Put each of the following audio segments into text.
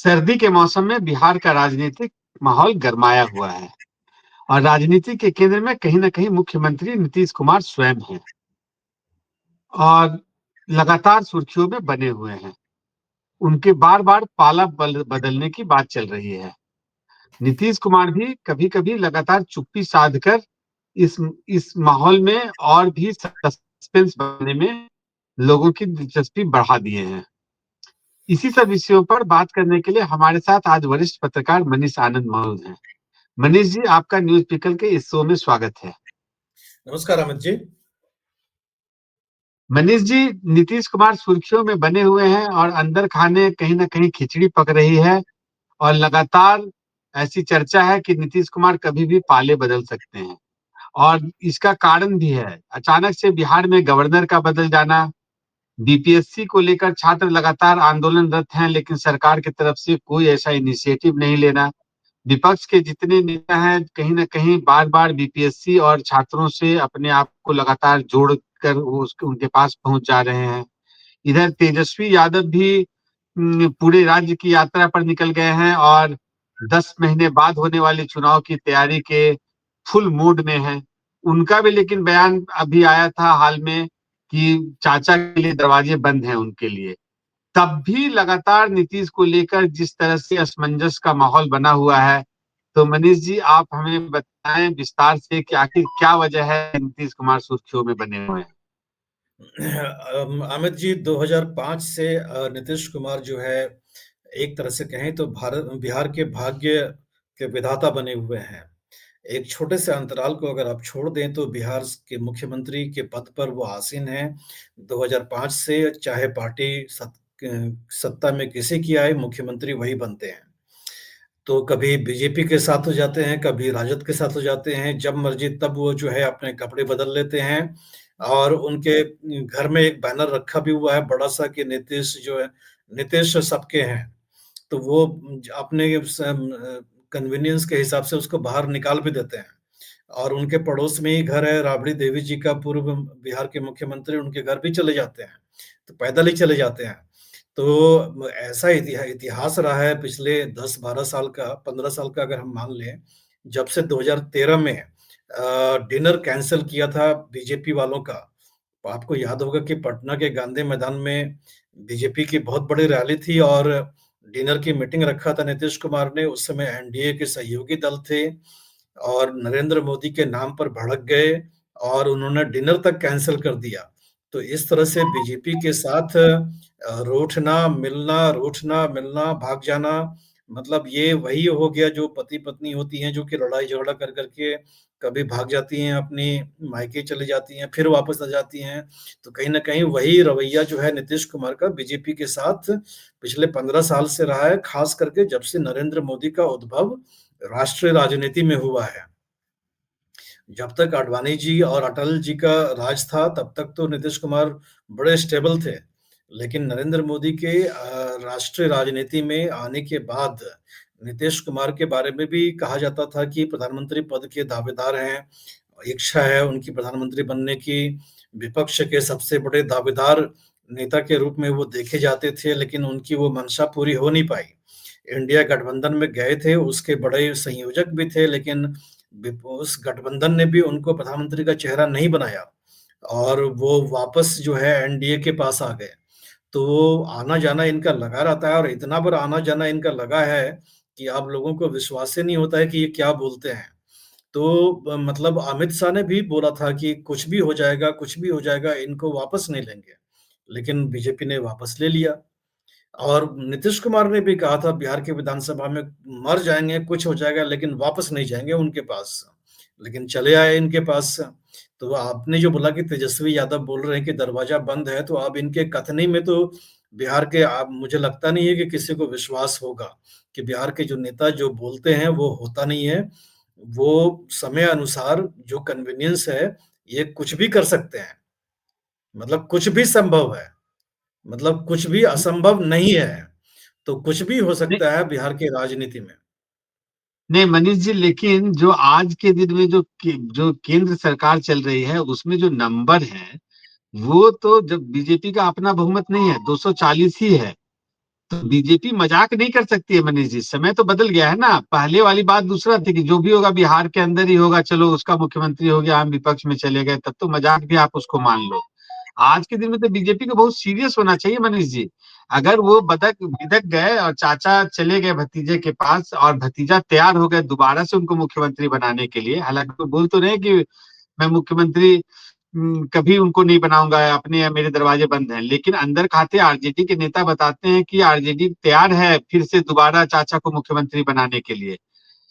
सर्दी के मौसम में बिहार का राजनीतिक माहौल गरमाया हुआ है और राजनीति के केंद्र में कहीं न कहीं मुख्यमंत्री नीतीश कुमार स्वयं हैं और लगातार सुर्खियों में बने हुए हैं। उनके बार-बार पाला बदलने की बात चल रही है। नीतीश कुमार भी कभी-कभी लगातार चुप्पी साध कर इस इस माहौल में और भी सस्पेंस बढ़ाने में लोगों की दिलचस्पी बढ़ा दिए हैं। इसी सब विषयों पर बात करने के लिए हमारे साथ आज वरिष्ठ पत्रकार मनीष आनंद मौजूद हैं। मनीष जी, आपका न्यूज़ पिकल के इस शो में स्वागत है। नमस्कार अमित जी। मनीष जी, नीतीश कुमार सुर्खियों में बने हुए हैं और अंदर खाने कहीं न कहीं खिचड़ी पक रही है और लगातार ऐसी चर्चा है कि नीतीश कुमार कभी भी पाले बदल सकते हैं और इसका कारण भी है। अचानक से बिहार में गवर्नर का बदल जाना, बीपीएससी को लेकर छात्र लगातार आंदोलनरत हैं, लेकिन सरकार की तरफ से कोई ऐसा इनिशिएटिव नहीं लेना। विपक्ष के जितने नेता हैं कहीं न कहीं बार-बार बीपीएससी और छात्रों से अपने आप को लगातार जोड़ कर वो उसके उनके पास पहुँच जा रहे हैं। इधर तेजस्वी यादव भी पूरे राज्य की यात्रा पर निकल गए हैं और 10 महीने बाद होने वाले चुनाव की तैयारी के फुल मूड में हैं। उनका भी लेकिन बयान अभी आया था हाल में कि चाचा के लिए दरवाजे बंद हैं उनके लिए। तब भी लगातार नीतीश को लेकर जिस तरह से असमंजस का माहौल बना हुआ है, तो मनीष जी आप हमें बताएँ विस्तार से कि आखिर क्या वजह है नीतीश कुमार सुर्खियों में बने हुए हैं? अमित जी 2005 से नीतीश कुमार जो है एक तरह से कहें तो भारत बिहार के भाग्य के विधाता बने हुए हैं। एक छोटे से अंतराल को अगर आप छोड़ दें तो बिहार के मुख्यमंत्री के पद पर वो आसीन हैं। 2005 से चाहे पार्टी सत्ता में किसी की आए मुख्यमंत्री वही बनते हैं। तो कभी बीजेपी के साथ हो जाते हैं, कभी राजद के साथ हो जाते हैं, जब मर्जी तब वो जो है अपने कपड़े बदल लेते हैं और उनके घर में एक बैनर रखा भी हुआ है बड़ा-सा कि नीतीश जो है नीतीश सबके हैं। तो वो अपने कन्वीनियंस के हिसाब से उसको बाहर निकाल भी देते हैं। और उनके पड़ोस में ही घर है राबड़ी देवी जी का, पूर्व बिहार के मुख्यमंत्री, उनके घर भी चले जाते हैं, तो पैदल ही चले जाते हैं। तो ऐसा इतिहास रहा है पिछले 10-12 साल का, 15 साल का अगर हम मान लें, जब से 2013 में डिनर कैंसल किया था बीजेपी वालों का। तो आपको याद होगा कि पटना के गांधी मैदान में बीजेपी की बहुत बड़ी रैली थी और डिनर की मीटिंग रखा था नीतीश कुमार ने, उस समय एनडीए के सहयोगी दल थे और नरेंद्र मोदी के नाम पर भड़क गए और उन्होंने डिनर तक कैंसल कर दिया। तो इस तरह से बीजेपी के साथ रूठना, मिलना, भाग जाना, मतलब ये वही हो गया जो पति-पत्नी होती हैं, जो कि लड़ाई-झगड़ा कर कर के कभी भाग जाती हैं, अपनी मायके चली जाती हैं, फिर वापस आ जाती हैं। तो कहीं न कहीं वही रवैया जो है नीतीश कुमार का बीजेपी के साथ पिछले 15 साल से रहा है, खास करके जब से नरेंद्र मोदी का उद्भव राष्ट्रीय राजनीति में हुआ है। जब तक आडवाणी जी और अटल जी का राज था, तब तक तो नीतीश कुमार बड़े स्टेबल थे। लेकिन नरेंद्र मोदी के राष्ट्रीय राजनीति में आने के बाद नीतीश कुमार के बारे में भी कहा जाता था कि प्रधानमंत्री पद के दावेदार हैं, इच्छा है उनकी प्रधानमंत्री बनने की, विपक्ष के सबसे बड़े दावेदार नेता के रूप में वो देखे जाते थे, लेकिन उनकी वो मंशा पूरी हो नहीं पाई। इंडिया गठबंधन में गए थे, उसके बड़े संयोजक भी थे, लेकिन उस गठबंधन ने भी उनको प्रधानमंत्री का चेहरा नहीं बनाया और वो वापस जो है एनडीए के पास आ गए। तो आना-जाना इनका लगा रहता है और इतना बार आना-जाना इनका लगा है कि आप लोगों को विश्वास ही नहीं होता है कि ये क्या बोलते हैं। तो मतलब अमित शाह ने भी बोला था कि कुछ भी हो जाएगा, इनको वापस नहीं लेंगे। लेकिन बीजेपी ने वापस ले लिया। और नीतीश कुमार ने भी कहा था बिहार के विधानसभा में मर जाएँगे, कुछ हो जाएगा लेकिन वापस नहीं जाएँगे उनके पास। लेकिन चले आए इनके पास। तो आपने जो बोला कि तेजस्वी यादव बोल रहे हैं कि दरवाज़ा बंद है, तो अब इनके कथनी में तो बिहार के आप मुझे लगता नहीं है कि किसी को विश्वास होगा कि बिहार के जो नेता जो बोलते हैं वो होता नहीं है। वो समय अनुसार जो कन्वीनियंस है, ये कुछ भी कर सकते हैं। मतलब कुछ भी संभव है। मतलब कुछ भी असंभव नहीं है। तो कुछ भी हो नहीं, सकता है बिहार की राजनीति में। नहीं मनीष जी, लेकिन जो आज के दिन में जो केंद्र सरकार चल रही है उसमें जो नंबर है, वो तो जब बीजेपी का अपना बहुमत नहीं है, 240 ही है। तो बीजेपी मजाक नहीं कर सकती है मनीष जी, समय तो बदल गया है ना। पहले वाली बात दूसरा थी कि जो भी होगा बिहार के अंदर ही होगा, चलो उसका मुख्यमंत्री हो गया, हम विपक्ष में चले गए, तब तो मजाक भी आप उसको मान लो। आज के दिन में तो बीजेपी को बहुत सीरियस होना चाहिए मनीष जी। अगर वो बदक बिदक गए और चाचा चले गए भतीजे के पास, और भतीजा तैयार हो गए दोबारा से उनको मुख्यमंत्री बनाने के लिए, हालांकि वो बोल तो रहे कि मैं मुख्यमंत्री कभी उनको नहीं बनाऊंगा, अपने या मेरे दरवाजे बंद हैं, लेकिन अंदर खाते आरजेडी के नेता बताते हैं कि आरजेडी तैयार है फिर से दोबारा चाचा को मुख्यमंत्री बनाने के लिए।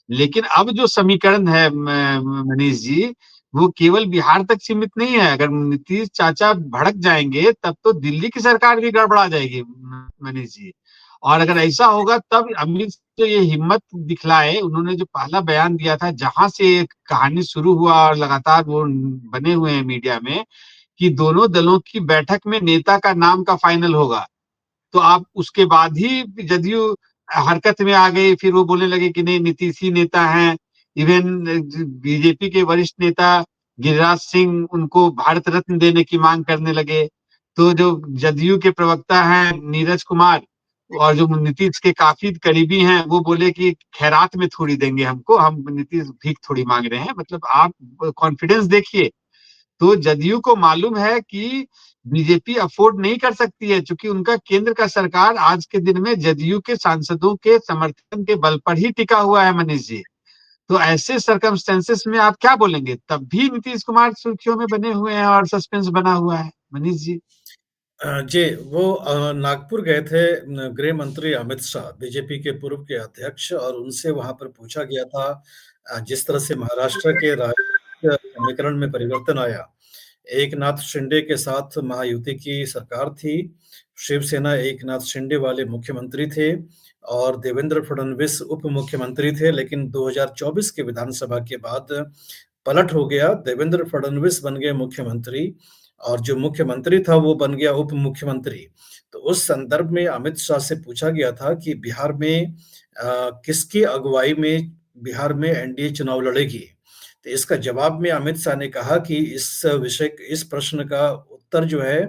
लेकिन अब जो समीकरण है मनीष जी, वो केवल बिहार तक सीमित नहीं है। अगर नीतीश चाचा भड़क जाएंगे तब तो दिल्ली की सरकार भी गड़बड़ा जाएगी मनीष जी। और अगर ऐसा होगा तब अमित जो ये हिम्मत दिखलाए, उन्होंने जो पहला बयान दिया था, जहां से एक कहानी शुरू हुआ और लगातार वो बने हुए हैं मीडिया में कि दोनों दलों की बैठक में नेता का नाम का फाइनल होगा, तो आप उसके बाद ही जदयू हरकत में आ गई। फिर वो बोलने लगे कि नहीं नीतीश ही नेता हैं। इवन बीजेपी के वरिष्ठ नेता गिरिराज सिंह उनको भारत रत्न देने की मांग करने लगे। तो जो जदयू के प्रवक्ता हैं नीरज कुमार, और जो नीतीश के काफी करीबी हैं, वो बोले कि खैरात में थोड़ी देंगे हमको, हम नीतीश भीख थोड़ी मांग रहे हैं। मतलब आप कॉन्फिडेंस देखिए। तो जदयू को मालूम है कि बीजेपी अफोर्ड नहीं कर सकती है, क्योंकि उनका केंद्र का सरकार आज के दिन में जदयू के सांसदों के समर्थन के बल पर ही टिका हुआ है मनीष जी। तो ऐसे सरकमस्टेंसेस में आप क्या बोलेंगे? तब भी नीतीश कुमार सुर्खियों में बने हुए हैं और सस्पेंस बना हुआ है मनीष जी। जी, वो नागपुर गए थे गृह मंत्री अमित शाह, बीजेपी के पूर्व के अध्यक्ष, और उनसे वहाँ पर पूछा गया था जिस तरह से महाराष्ट्र के राजनीतिक समीकरण में परिवर्तन आया। एकनाथ शिंदे के साथ महायुति की सरकार थी। शिवसेना एकनाथ शिंदे वाले मुख्यमंत्री थे और देवेंद्र फडणवीस उप मुख्यमंत्री थे, लेकिन 2024 के विधानसभा के बाद पलट हो गया। देवेंद्र फडणवीस बन गए मुख्यमंत्री और जो मुख्यमंत्री था वो बन गया उप मुख्यमंत्री। तो उस संदर्भ में अमित शाह से पूछा गया था कि बिहार में किसकी अगुवाई में बिहार में एनडीए चुनाव लड़ेगी। तो इसका जवाब में अमित शाह ने कहा कि इस प्रश्न का उत्तर जो है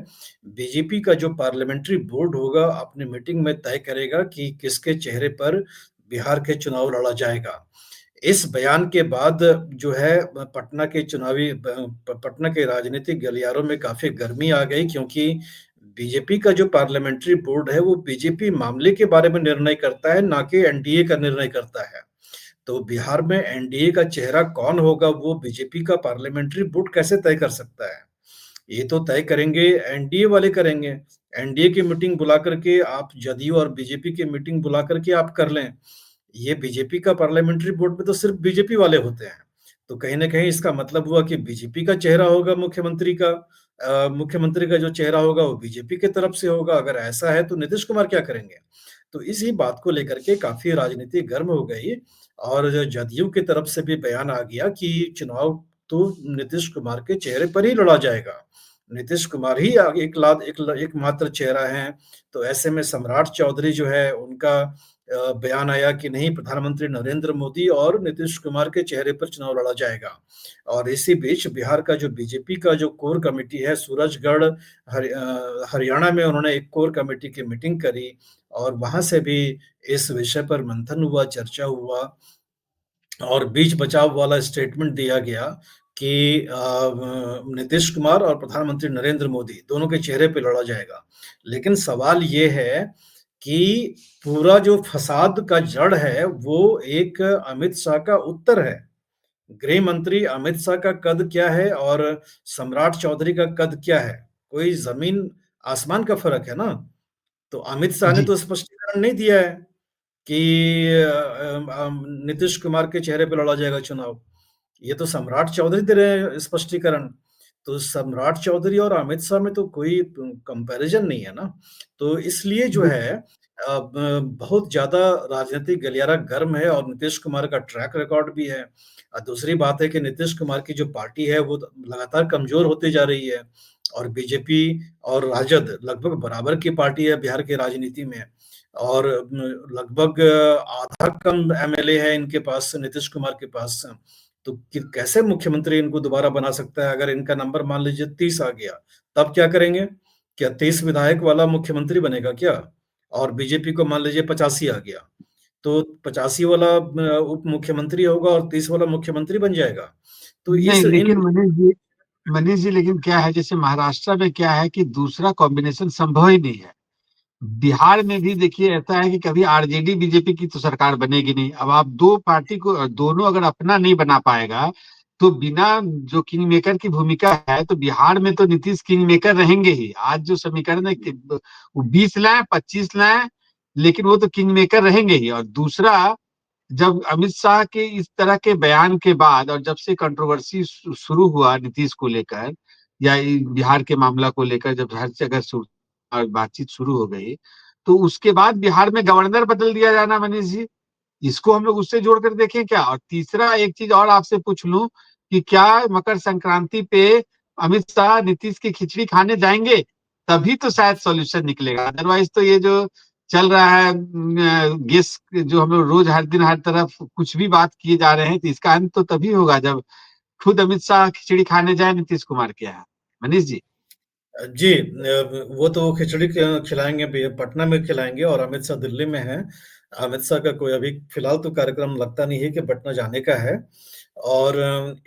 बीजेपी का जो पार्लियामेंट्री बोर्ड होगा अपनी मीटिंग में तय करेगा कि किसके चेहरे पर बिहार के चुनाव लड़ा जाएगा। इस बयान के बाद जो है पटना के राजनीतिक गलियारों में काफी गर्मी आ गई, क्योंकि बीजेपी का जो पार्लियामेंट्री बोर्ड है वो बीजेपी मामले के बारे में निर्णय करता है, ना कि एनडीए का निर्णय करता है। तो बिहार में एनडीए का चेहरा कौन होगा वो बीजेपी का पार्लियामेंट्री बोर्ड कैसे तय कर सकता है? ये तो तय करेंगे एनडीए वाले करेंगे। एनडीए की मीटिंग बुला करके आप जदयू और बीजेपी की मीटिंग बुला करके आप कर लें। ये बीजेपी का पार्लियामेंट्री बोर्ड में तो सिर्फ बीजेपी वाले होते हैं। तो कहीं न कहीं इसका मतलब हुआ कि बीजेपी का चेहरा होगा मुख्यमंत्री का जो चेहरा होगा वो बीजेपी की तरफ से होगा। अगर ऐसा है तो नीतीश कुमार क्या करेंगे? तो इसी बात को लेकर के काफ़ी राजनीति गर्म हो गई और जो जदयू की तरफ से भी बयान आ गया कि चुनाव तो नीतीश कुमार के चेहरे पर ही लड़ा जाएगा। नीतीश कुमार ही एकमात्र चेहरा हैं। तो ऐसे में सम्राट चौधरी जो है उनका बयान आया कि नहीं, प्रधानमंत्री नरेंद्र मोदी और नीतीश कुमार के चेहरे पर चुनाव लड़ा जाएगा। और इसी बीच बिहार का जो बीजेपी का जो कोर कमेटी है सूरजगढ़ हरियाणा में उन्होंने एक कोर कमेटी की मीटिंग करी और वहां से भी इस विषय पर मंथन हुआ, चर्चा हुआ और बीच बचाव वाला स्टेटमेंट दिया गया कि नीतीश कुमार और प्रधानमंत्री नरेंद्र मोदी दोनों के चेहरे पे लड़ा जाएगा। लेकिन सवाल ये है कि पूरा जो फसाद का जड़ है वो एक अमित शाह का उत्तर है। गृह मंत्री अमित शाह का कद क्या है और सम्राट चौधरी का कद क्या है? कोई जमीन आसमान का फर्क है ना। तो अमित शाह ने जी। तो स्पष्टीकरण नहीं दिया है कि नीतीश कुमार के चेहरे पे लड़ा जाएगा चुनाव। ये तो सम्राट चौधरी दे रहे हैं स्पष्टीकरण। तो सम्राट चौधरी और अमित शाह में तो कोई कंपैरिजन नहीं है ना। तो इसलिए जो है बहुत ज़्यादा राजनीतिक गलियारा गर्म है और नीतीश कुमार का ट्रैक रिकॉर्ड भी है। दूसरी बात है कि नीतीश कुमार की जो पार्टी है वो लगातार कमज़ोर होती जा रही है और बीजेपी और राजद लगभग बराबर की पार्टी है बिहार की राजनीति में। और लगभग आधा कम एमएलए है इनके पास नीतीश कुमार के पास। तो कैसे मुख्यमंत्री इनको दोबारा बना सकता है? अगर इनका नंबर मान लीजिए 30 आ गया, तब क्या करेंगे? क्या 30 विधायक वाला मुख्यमंत्री बनेगा क्या? और बीजेपी को मान लीजिए 85 आ गया, तो 85 वाला उप मुख्यमंत्री होगा और 30 वाला मुख्यमंत्री बन जाएगा। तो नहीं, इस इन लेकिन मनीष जी लेकिन क्या है, जैसे महाराष्ट्र में क्या है कि दूसरा कॉम्बिनेशन संभव ही नहीं है। बिहार में भी देखिए ऐसा है कि कभी आरजेडी बीजेपी की तो सरकार बनेगी नहीं। अब आप दो पार्टी को, दोनों अगर अपना नहीं बना पाएगा तो बिना जो किंग मेकर की भूमिका है, तो बिहार में तो नीतीश किंग मेकर रहेंगे ही। आज जो समीकरण है वो 20 लाए 25 लाए, लेकिन वो तो किंग मेकर रहेंगे ही। और दूसरा, जब अमित शाह के इस तरह के बयान के बाद और जब से कंट्रोवर्सी शुरू हुआ नीतीश को लेकर या बिहार के मामला को लेकर, जब हर जगह और बातचीत शुरू हो गई, तो उसके बाद बिहार में गवर्नर बदल दिया जाना मनीष जी, इसको हम लोग उससे जोड़कर देखें क्या। और तीसरा एक चीज और आपसे पूछ लूं कि क्या मकर संक्रांति पे अमित शाह नीतीश की खिचड़ी खाने जाएंगे? तभी तो शायद सॉल्यूशन निकलेगा। अदरवाइज तो ये जो चल रहा है गेस, जो हम लोग रोज हर दिन हर तरफ कुछ भी बात किए जा रहे हैं, तो इसका अंत तो तभी होगा जब खुद अमित शाह खिचड़ी खाने जाए नीतीश कुमार के यहाँ। मनीष जी। जी, वो तो खिचड़ी खिलाएंगे, पटना में खिलाएंगे और अमित शाह दिल्ली में हैं। अमित शाह का कोई अभी फिलहाल तो कार्यक्रम लगता नहीं है कि पटना जाने का है। और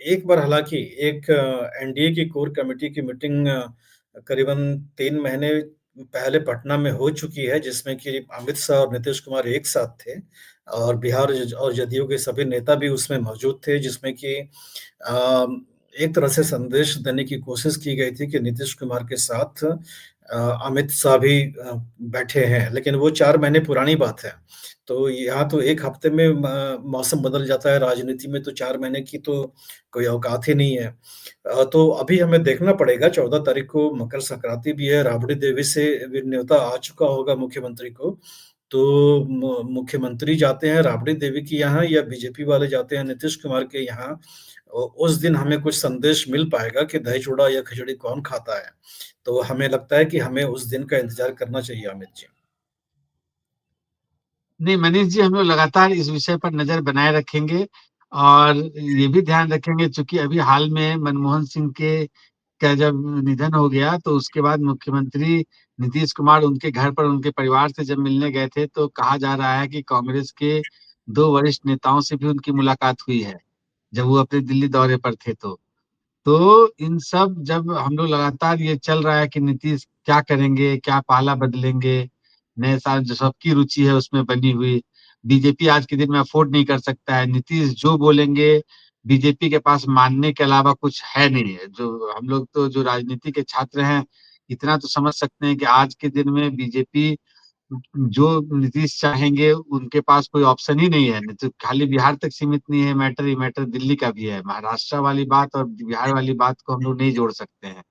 एक बार हालांकि एक एनडीए की कोर कमेटी की मीटिंग करीबन 3 महीने पहले पटना में हो चुकी है, जिसमें कि अमित शाह और नीतीश कुमार एक साथ थे और बिहार और जदयू के सभी नेता भी उसमें मौजूद थे, जिसमें कि एक तरह से संदेश देने की कोशिश की गई थी कि नीतीश कुमार के साथ अमित शाह भी बैठे हैं, लेकिन वो 4 महीने पुरानी बात है। तो यहाँ तो एक हफ्ते में मौसम बदल जाता है, राजनीति में तो 4 महीने की तो कोई औकात ही नहीं है। तो अभी हमें देखना पड़ेगा, 14 तारीख को मकर संक्रांति भी है, राबड़ी देवी से भी न्योता आ चुका होगा मुख्यमंत्री को। तो मुख्यमंत्री जाते हैं राबड़ी देवी के यहाँ या बीजेपी वाले जाते हैं नीतीश कुमार के यहाँ, उस दिन हमें कुछ संदेश मिल पाएगा कि दही चूड़ा या खिचड़ी कौन खाता है। तो हमें लगता है कि हमें उस दिन का इंतजार करना चाहिए अमित जी। नहीं मनीष जी, हम लोग लगातार इस विषय पर नजर बनाए रखेंगे और ये भी ध्यान रखेंगे, चूंकि अभी हाल में मनमोहन सिंह के का जब निधन हो गया, तो उसके बाद मुख्यमंत्री नीतीश कुमार उनके घर पर उनके परिवार से जब मिलने गए थे, तो कहा जा रहा है कि कांग्रेस के दो वरिष्ठ नेताओं से भी उनकी मुलाकात हुई है जब वो अपने दिल्ली दौरे पर थे। तो इन सब जब हम लोग लगातार ये चल रहा है कि नीतीश क्या करेंगे, क्या पाला बदलेंगे, नए साल जो सबकी रुचि है उसमें बनी हुई, बीजेपी आज के दिन में अफोर्ड नहीं कर सकता है, नीतीश जो बोलेंगे बीजेपी के पास मानने के अलावा कुछ है नहीं है। जो हम लोग तो जो राजनीति के छात्र हैं, इतना तो समझ सकते हैं कि आज के दिन में बीजेपी जो नीतीश चाहेंगे उनके पास कोई ऑप्शन ही नहीं है। नहीं तो खाली बिहार तक सीमित नहीं है मैटर, ये मैटर दिल्ली का भी है। महाराष्ट्र वाली बात और बिहार वाली बात को हम लोग नहीं जोड़ सकते हैं।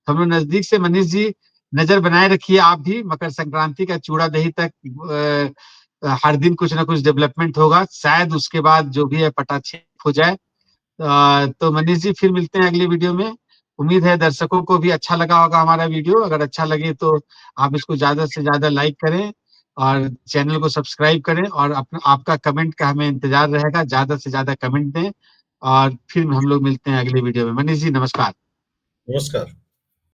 तो हम लोग नजदीक से मनीष जी नजर बनाए रखिए। आप भी मकर संक्रांति का चूड़ा दही तक हर दिन कुछ ना कुछ डेवलपमेंट होगा, शायद उसके बाद जो भी है पटाक्षेप हो जाए। तो मनीष जी फिर मिलते हैं अगली वीडियो में। उम्मीद है दर्शकों को भी अच्छा लगा होगा हमारा वीडियो। अगर अच्छा लगे तो आप इसको ज्यादा से ज्यादा लाइक करें और चैनल को सब्सक्राइब करें, और अपना आपका कमेंट का हमें इंतजार रहेगा, ज्यादा से ज्यादा कमेंट दें। और फिर हम लोग मिलते हैं अगले वीडियो में। मनीष जी नमस्कार। नमस्कार।